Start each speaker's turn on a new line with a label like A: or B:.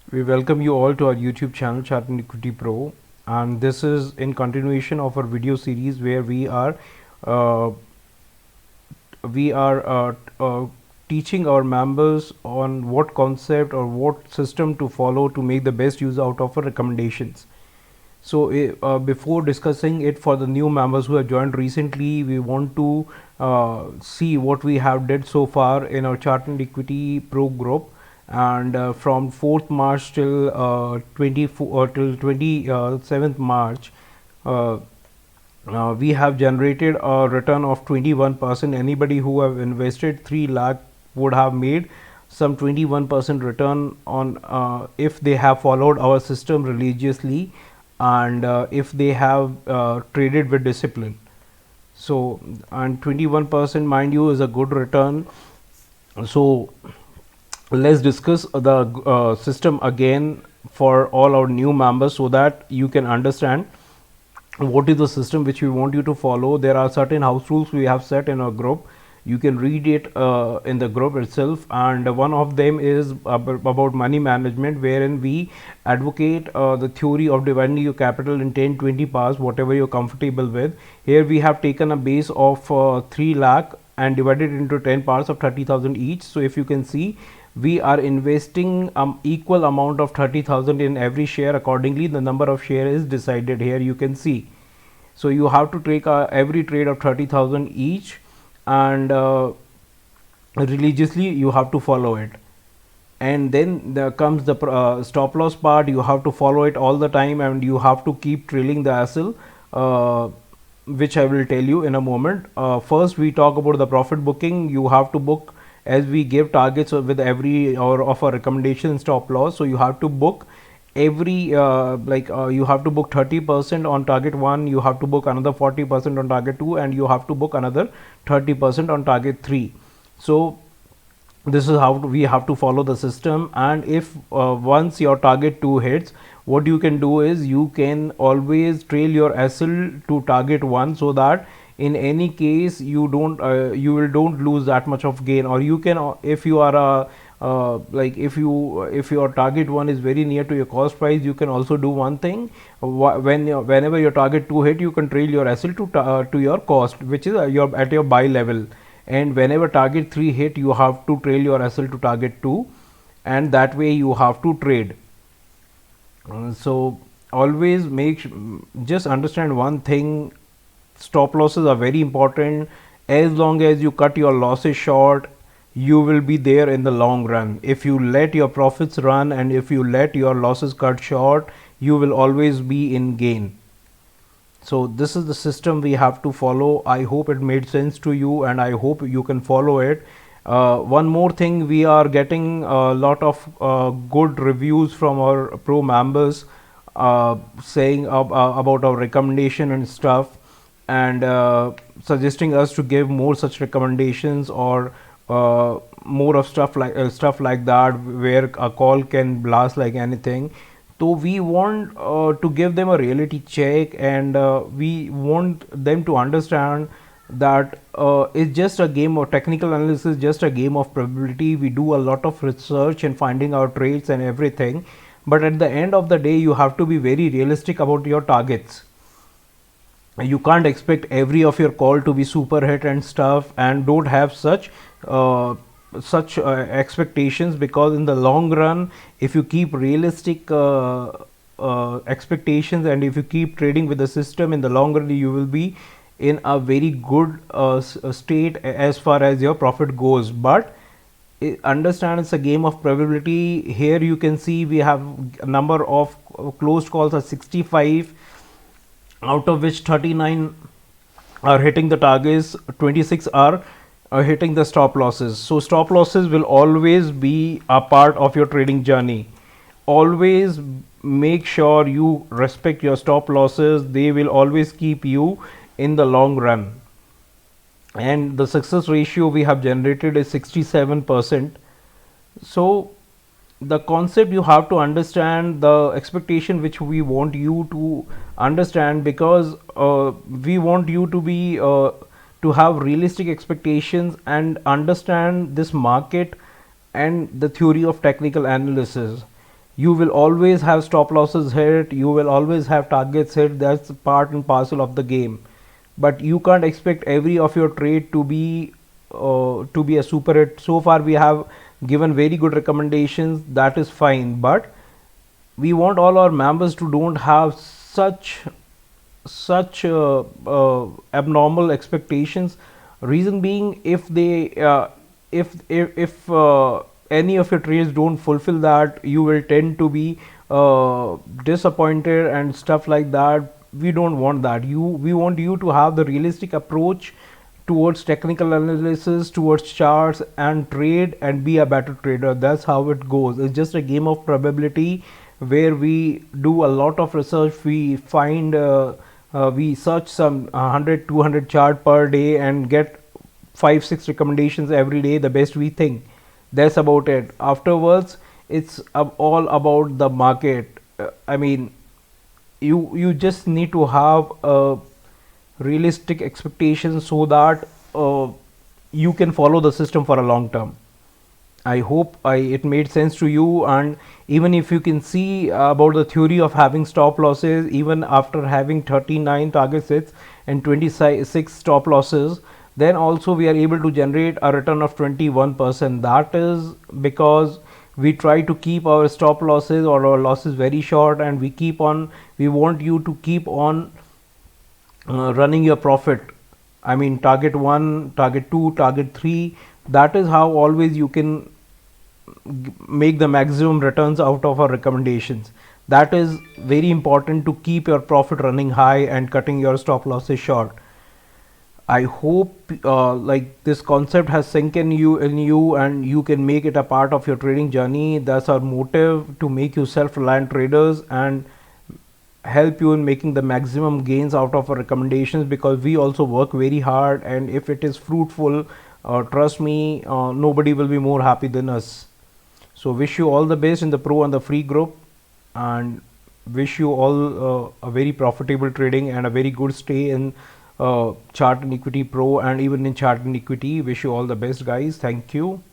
A: We welcome you all to our YouTube channel Chartsandequity Pro, and this is in continuation of our video series where uh, we are teaching our members on what concept or what system to follow to make the best use out of our recommendations. So before discussing it for the new members who have joined recently, we want to see what we have did so far in our Chartsandequity Pro group, and from 4th March till 27th March, uh, we have generated a return of 21%. Anybody who have invested 3 lakh would have made some 21% return on if they have followed our system religiously, and if they have traded with discipline. So, and 21%, mind you, is a good return. So let's discuss the system again for all our new members so that you can understand what is the system which we want you to follow. There are certain house rules we have set in our group. You can read it in the group itself, and one of them is about money management, wherein we advocate the theory of dividing your capital in 10-20 parts, whatever you're comfortable with. Here we have taken a base of 3 lakh and divided into 10 parts of 30,000 each. So if you can see, we are investing equal amount of 30,000 in every share. Accordingly, the number of share is decided here, you can see. So you have to take every trade of 30,000 each, and religiously you have to follow it. And then there comes the stop loss part. You have to follow it all the time, and you have to keep trailing the SL, which I will tell you in a moment. First we talk about the profit booking. You have to book, as we give targets with every hour of a recommendation stop loss. So you have to book every you have to book 30% on target 1, you have to book another 40% on target 2, and you have to book another 30% on target 3. So this is how we have to follow the system. And if once your target 2 hits, what you can do is you can always trail your SL to target 1, so that in any case you don't lose that much of gain. Or you can, if you are a if your target 1 is very near to your cost price, you can also do one thing. Whenever your target 2 hit, you can trail your SL to your cost, which is your at your buy level. And whenever target 3 hit, you have to trail your SL to target 2, and that way you have to trade. So always just understand one thing: stop losses are very important. As long as you cut your losses short, you will be there in the long run. If you let your profits run, and if you let your losses cut short, you will always be in gain. So this is the system we have to follow. I hope it made sense to you, and I hope you can follow it. One more thing, we are getting a lot of good reviews from our pro members saying about our recommendation and stuff, and suggesting us to give more such recommendations, or more of stuff like that, where a call can blast like anything. So we want to give them a reality check, and we want them to understand that it's just a game of technical analysis, just a game of probability. We do a lot of research and finding out trades and everything, but at the end of the day, you have to be very realistic about your targets. You can't expect every of your call to be super hit and stuff, and don't have such expectations, because in the long run, if you keep realistic expectations, and if you keep trading with the system, in the long run you will be in a very good state as far as your profit goes. But understand, it's a game of probability. Here you can see we have a number of closed calls are 65, out of which 39 are hitting the targets, 26 are hitting the stop losses. So stop losses will always be a part of your trading journey. Always make sure you respect your stop losses. They will always keep you in the long run. And the success ratio we have generated is 67%. So the concept you have to understand, the expectation which we want you to understand, because we want you to be to have realistic expectations and understand this market and the theory of technical analysis. You will always have stop losses hit, you will always have targets hit. That's part and parcel of the game. But you can't expect every of your trade to be a super hit. So far we have given very good recommendations, that is fine, but we want all our members to don't have such abnormal expectations. Reason being, if they if any of your trades don't fulfill that, you will tend to be disappointed and stuff like that. We don't want that. We want you to have the realistic approach towards technical analysis, towards charts and trade, and be a better trader. That's how it goes. It's just a game of probability where we do a lot of research. We find we search some 100 200 chart per day and get 5 6 recommendations every day, the best we think. That's about it. Afterwards, it's all about the market. I mean, you just need to have a realistic expectations so that you can follow the system for a long term. I hope it made sense to you. And even if you can see about the theory of having stop losses, even after having 39 target sets and 26 stop losses, then also we are able to generate a return of 21%. That is because we try to keep our stop losses or our losses very short, and we want you to keep on running your profit. I mean, target 1, target 2, target 3. That is how always you can make the maximum returns out of our recommendations. That is very important to keep your profit running high and cutting your stop losses short. I hope like this concept has sunk in you and you can make it a part of your trading journey. That's our motive, to make you self-reliant traders and help you in making the maximum gains out of our recommendations, because we also work very hard, and if it is fruitful, trust me, nobody will be more happy than us. So wish you all the best in the pro and the free group, and wish you all a very profitable trading and a very good stay in Chartsandequity Pro and even in Chartsandequity. Wish you all the best, guys. Thank you.